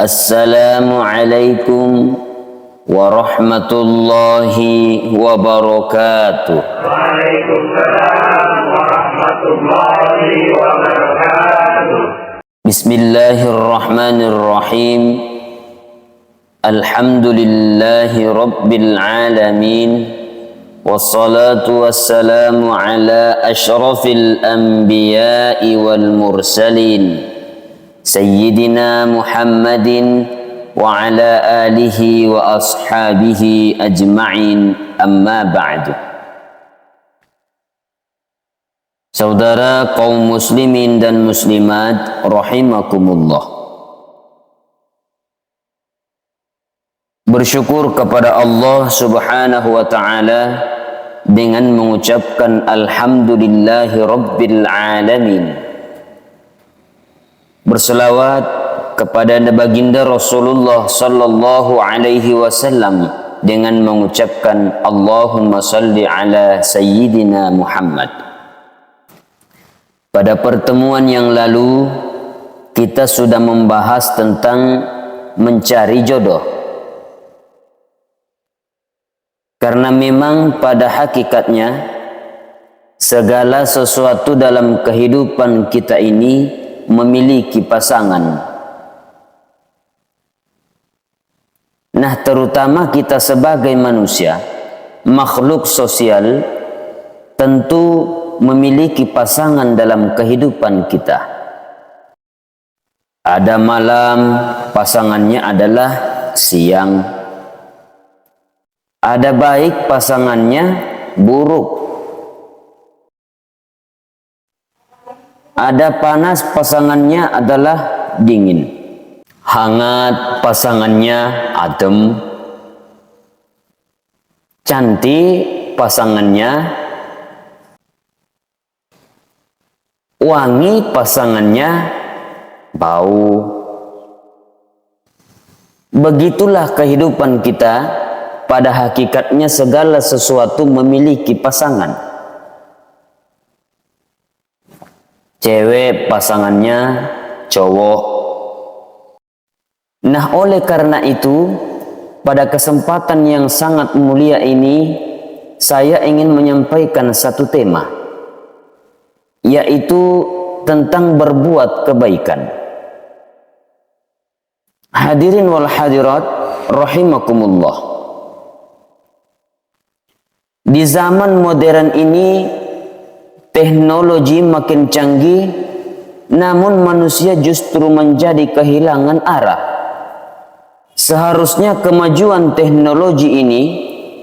Assalamualaikum warahmatullahi wabarakatuh. Waalaikumsalam warahmatullahi wabarakatuh. Bismillahirrahmanirrahim. Alhamdulillahi rabbil alamin. Wassalatu wassalamu ala ashrafil anbiya'i wal mursalin Sayyidina Muhammadin wa ala alihi wa ashabihi ajma'in, amma ba'du. Saudara kaum muslimin dan muslimat rahimakumullah, bersyukur kepada Allah subhanahu wa ta'ala dengan mengucapkan alhamdulillahi rabbil alamin. Berselawat kepada baginda Rasulullah sallallahu alaihi wasallam dengan mengucapkan Allahumma salli ala sayyidina Muhammad. Pada pertemuan yang lalu kita sudah membahas tentang mencari jodoh. Karena memang pada hakikatnya segala sesuatu dalam kehidupan kita ini memiliki pasangan. Nah, terutama kita sebagai manusia, makhluk sosial, tentu memiliki pasangan dalam kehidupan kita. Ada malam, pasangannya adalah siang. Ada baik, pasangannya buruk. Ada panas, pasangannya adalah dingin. Hangat, pasangannya adem. Cantik, pasangannya wangi, pasangannya bau. Begitulah kehidupan kita. Pada hakikatnya segala sesuatu memiliki pasangan. Cewek pasangannya cowok. Nah, oleh karena itu, pada kesempatan yang sangat mulia ini, saya ingin menyampaikan satu tema, yaitu tentang berbuat kebaikan. Hadirin wal hadirat rahimakumullah. Di zaman modern ini, teknologi makin canggih, namun manusia justru menjadi kehilangan arah. Seharusnya kemajuan teknologi ini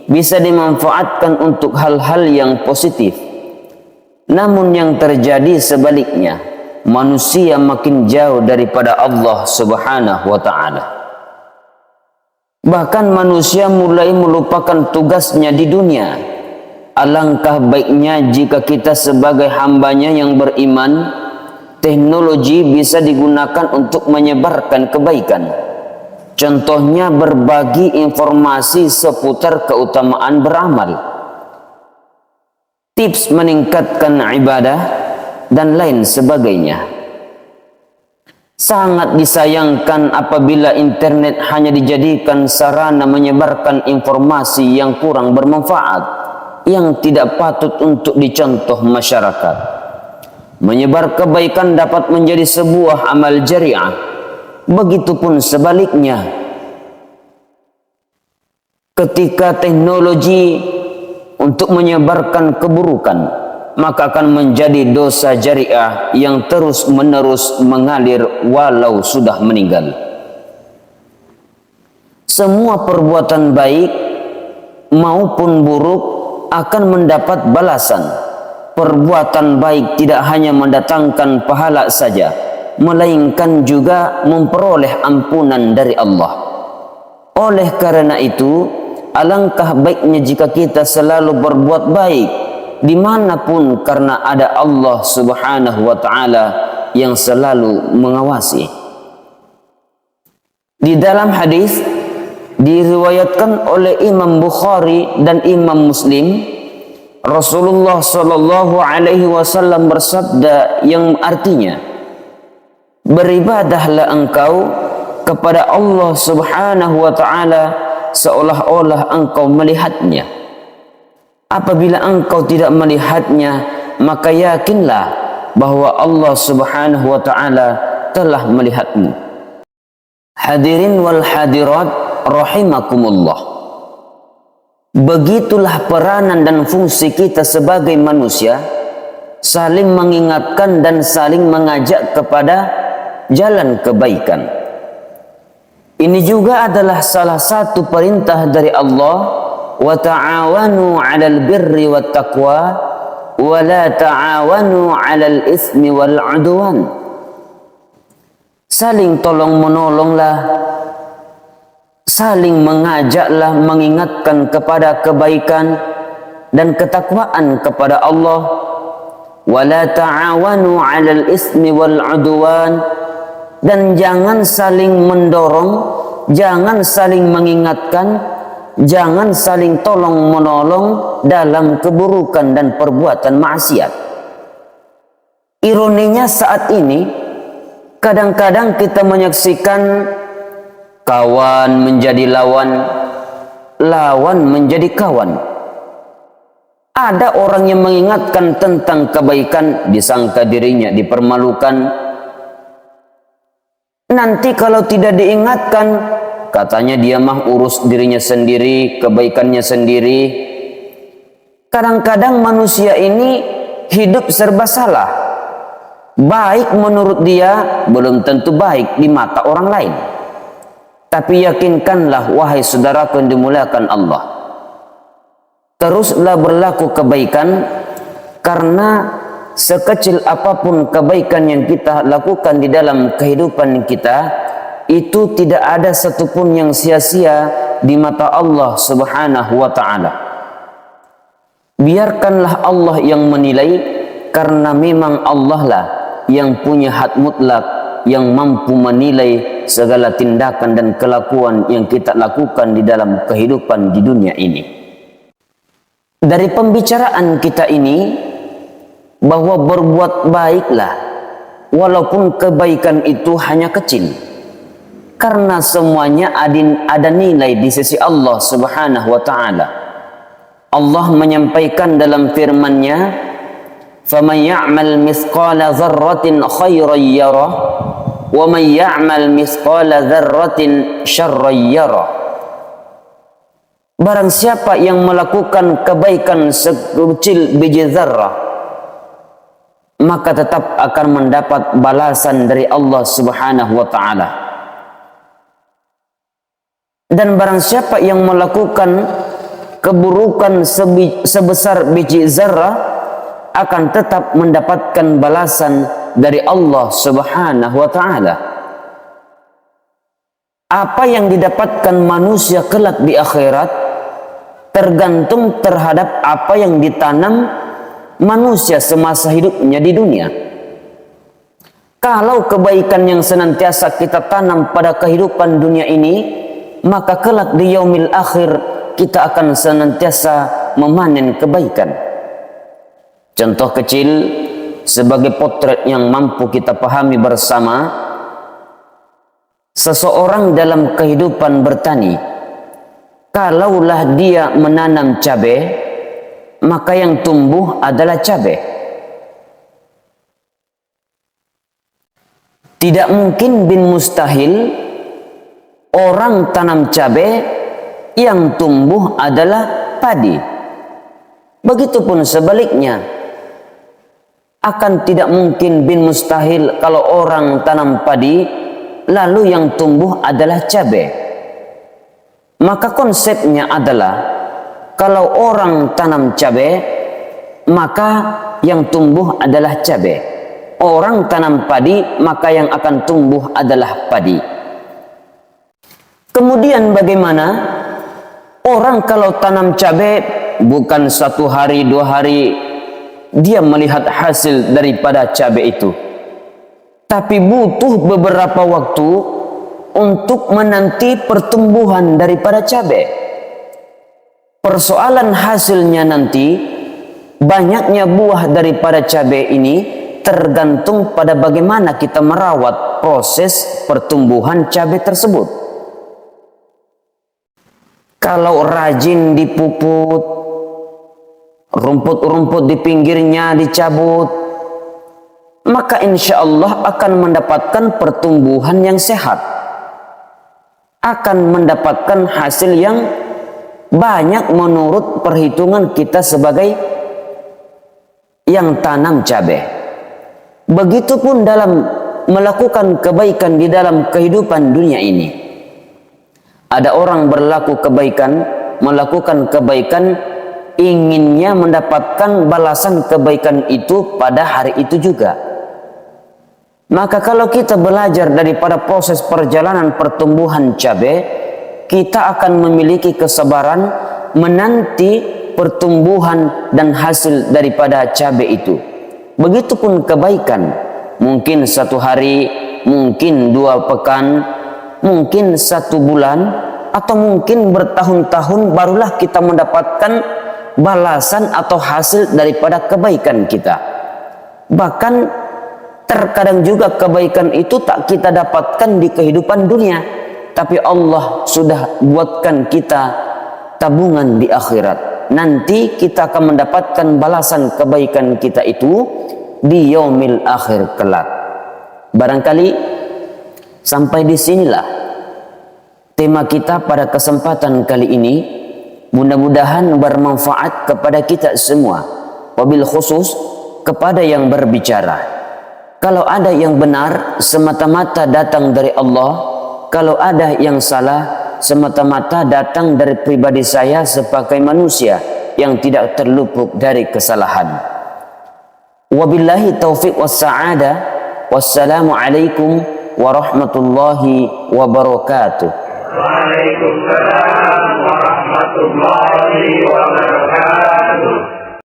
bisa dimanfaatkan untuk hal-hal yang positif. Namun yang terjadi sebaliknya, manusia makin jauh daripada Allah subhanahu wa ta'ala. Bahkan manusia mulai melupakan tugasnya di dunia. Alangkah baiknya jika kita sebagai hambanya yang beriman, teknologi bisa digunakan untuk menyebarkan kebaikan. Contohnya berbagi informasi seputar keutamaan beramal, tips meningkatkan ibadah, dan lain sebagainya. Sangat disayangkan apabila internet hanya dijadikan sarana menyebarkan informasi yang kurang bermanfaat, yang tidak patut untuk dicontoh masyarakat. Menyebar kebaikan dapat menjadi sebuah amal jariah. Begitupun sebaliknya. Ketika teknologi untuk menyebarkan keburukan, maka akan menjadi dosa jariah yang terus-menerus mengalir walau sudah meninggal. Semua perbuatan baik maupun buruk akan mendapat balasan. Perbuatan baik tidak hanya mendatangkan pahala saja, melainkan juga memperoleh ampunan dari Allah. Oleh karena itu, alangkah baiknya jika kita selalu berbuat baik dimanapun, karena ada Allah subhanahu wa ta'ala yang selalu mengawasi. Di dalam hadis diriwayatkan oleh Imam Bukhari dan Imam Muslim, Rasulullah sallallahu alaihi wasallam bersabda yang artinya, beribadahlah engkau kepada Allah Subhanahu wa ta'ala seolah-olah engkau melihatnya. Apabila engkau tidak melihatnya, maka yakinlah bahwa Allah Subhanahu wa ta'ala telah melihatmu. Hadirin wal hadirat rahimakumullah. Begitulah peranan dan fungsi kita sebagai manusia, saling mengingatkan dan saling mengajak kepada jalan kebaikan. Ini juga adalah salah satu perintah dari Allah, wa ta'awanu 'alal birri wat taqwa wa la ta'awanu 'alal ismi wal 'udwan. Saling tolong menolonglah, saling mengajaklah, mengingatkan kepada kebaikan dan ketakwaan kepada Allah. Wa la ta'awanu 'alal ismi wal 'udwan. Dan jangan saling mendorong, jangan saling mengingatkan, jangan saling tolong menolong dalam keburukan dan perbuatan maksiat. Ironinya saat ini, kadang-kadang kita menyaksikan kawan menjadi lawan, lawan menjadi kawan. Ada orang yang mengingatkan tentang kebaikan, disangka dirinya dipermalukan. Nanti kalau tidak diingatkan, katanya dia mah urus dirinya sendiri, kebaikannya sendiri. Kadang-kadang manusia ini hidup serba salah. Baik menurut dia, belum tentu baik di mata orang lain. Tapi yakinkanlah, wahai saudaraku yang dimuliakan Allah, teruslah berlaku kebaikan, karena sekecil apapun kebaikan yang kita lakukan di dalam kehidupan kita, itu tidak ada satupun yang sia-sia di mata Allah Subhanahu wa ta'ala. Biarkanlah Allah yang menilai, karena memang Allah lah yang punya hak mutlak, yang mampu menilai segala tindakan dan kelakuan yang kita lakukan di dalam kehidupan di dunia ini. Dari pembicaraan kita ini, bahwa berbuat baiklah walaupun kebaikan itu hanya kecil, karena semuanya ada nilai di sisi Allah Subhanahu wa ta'ala. Allah menyampaikan dalam firman-Nya, "Faman ya'mal mithqala dzarratin khairan yarah wa man ya'mal mithqala dzarratin syarran yarah." Barang siapa yang melakukan kebaikan sekecil biji zarrah, maka tetap akan mendapat balasan dari Allah Subhanahu wa ta'ala. Dan barang siapa yang melakukan keburukan sebesar biji zarrah, akan tetap mendapatkan balasan dari Allah Subhanahu wa ta'ala. Apa yang didapatkan manusia kelak di akhirat tergantung terhadap apa yang ditanam manusia semasa hidupnya di dunia. Kalau kebaikan yang senantiasa kita tanam pada kehidupan dunia ini, maka kelak di yaumil akhir kita akan senantiasa memanen kebaikan. Contoh kecil sebagai potret yang mampu kita pahami bersama, seseorang dalam kehidupan bertani, kalaulah dia menanam cabai, maka yang tumbuh adalah cabai. Tidak mungkin bin mustahil orang tanam cabai, yang tumbuh adalah padi. Begitupun sebaliknya, akan tidak mungkin bin mustahil kalau orang tanam padi, lalu yang tumbuh adalah cabai. Maka konsepnya adalah, kalau orang tanam cabai, maka yang tumbuh adalah cabai. Orang tanam padi, maka yang akan tumbuh adalah padi. Kemudian bagaimana? Orang kalau tanam cabai, bukan 1 hari 2 hari dia melihat hasil daripada cabai itu, tapi butuh beberapa waktu untuk menanti pertumbuhan daripada cabai. Persoalan hasilnya nanti, banyaknya buah daripada cabai ini tergantung pada bagaimana kita merawat proses pertumbuhan cabai tersebut. Kalau rajin dipuput, rumput-rumput di pinggirnya dicabut, maka insya Allah akan mendapatkan pertumbuhan yang sehat, akan mendapatkan hasil yang banyak menurut perhitungan kita sebagai yang tanam cabai. Begitupun dalam melakukan kebaikan di dalam kehidupan dunia ini. Ada orang berlaku kebaikan, melakukan kebaikan, inginnya mendapatkan balasan kebaikan itu pada hari itu juga. Maka kalau kita belajar daripada proses perjalanan pertumbuhan cabai, kita akan memiliki kesabaran menanti pertumbuhan dan hasil daripada cabai itu. Begitupun kebaikan, mungkin 1 hari, mungkin 2 pekan, mungkin 1 bulan, atau mungkin bertahun-tahun barulah kita mendapatkan balasan atau hasil daripada kebaikan kita. Bahkan terkadang juga kebaikan itu tak kita dapatkan di kehidupan dunia, tapi Allah sudah buatkan kita tabungan di akhirat. Nanti kita akan mendapatkan balasan kebaikan kita itu di yaumil akhir kelak. Barangkali sampai di sinilah tema kita pada kesempatan kali ini. Mudah-mudahan bermanfaat kepada kita semua, wabil khusus kepada yang berbicara. Kalau ada yang benar semata-mata datang dari Allah, kalau ada yang salah semata-mata datang dari pribadi saya sebagai manusia yang tidak terluput dari kesalahan. Wabillahi taufiq wassa'adah. Wassalamualaikum warahmatullahi wabarakatuh. Waalaikumsalam